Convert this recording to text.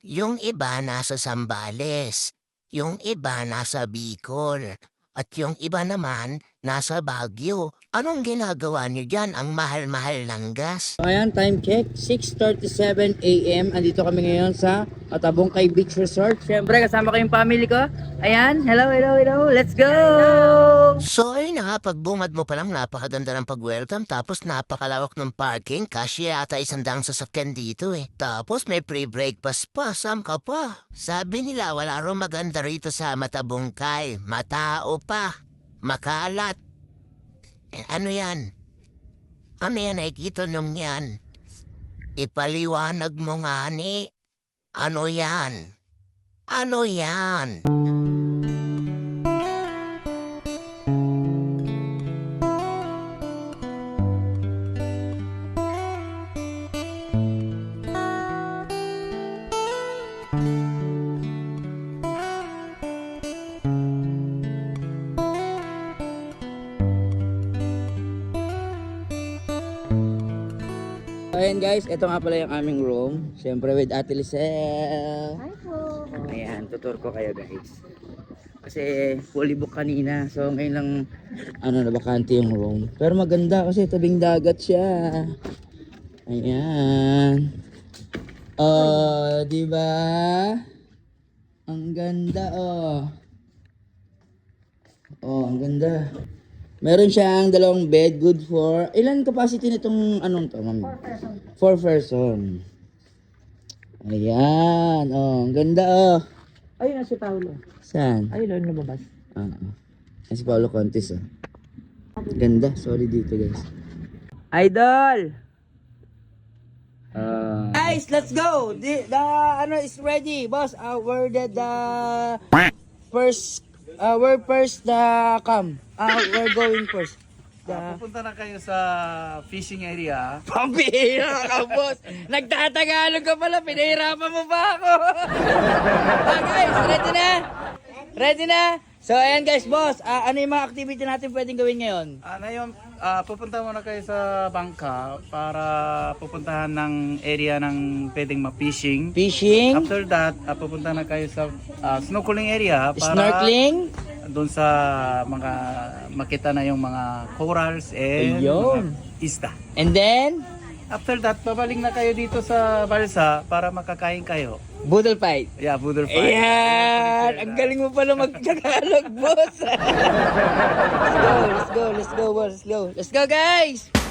Yung iba nasa Zambales, yung iba nasa Bicol, at yung iba naman nasa Baguio. Anong ginagawa niyo diyan? Ang mahal-mahal ng gas. So, ayan, time check, 6:37 AM. Andito kami ngayon sa Matabungkay Beach Resort. Siyempre, kasama ko yung family ko. Ayan, hello, hello, hello. Let's go! So ay na, pagbungad mo pa lang napakaganda ng pag-welcome tapos napakalawak ng parking. Kasya yata 100 sasakyan dito eh. Tapos may free breakfast pa, sam ka pa. Sabi nila wala raw maganda rito sa Matabungkay. Matao pa. Makalat. Ano yan? Ano yan nakikita nung yan? Ipaliwanag mo nga ni. Ano yan? Ano yan? So, ayan guys, ito nga pala yung aming room. Siyempre with Ate Lisel. Hi po. Ayan, tutur ko kayo guys. Kasi fully book kanina. So ngayon lang bakante yung room. Pero maganda kasi tabing dagat siya. Ayan. Oh, di ba? Ang ganda oh. Oh, ang ganda. Meron siyang dalawang bed, good for... Ilan capacity nitong anong to, ma'am? 4 person. Ayan, oh, ang ganda oh. Ayun na si Paolo. Saan? Ayun na lumabas. Yan si Paolo Contis oh. Ganda, sorry dito guys. Idol! Guys, let's go! The ano is ready, boss. Where did the first where first the come? We're going first. Pupunta na kayo sa fishing area. Pambihira ka, boss! Nagtatagalog ka pala, pinahirapan mo ba ako? Guys, ready na? Ready na? So, ayan guys, boss, ano yung mga activity natin pwedeng gawin ngayon? Ngayon, pupunta muna kayo sa bangka para pupuntahan ng area ng pwedeng ma-fishing. Fishing, After that, pupunta na kayo sa snorkeling area para snorkeling, doon sa mga makita na yung mga corals and Ayun. mga isda. and then, After that, babalik na kayo dito sa balsa para makakain kayo. boodle fight. Yeah, Budol Fight. Ayan! Ang galing mo pala mag-Tagalog, boss! Let's go, boss. Let's go, guys!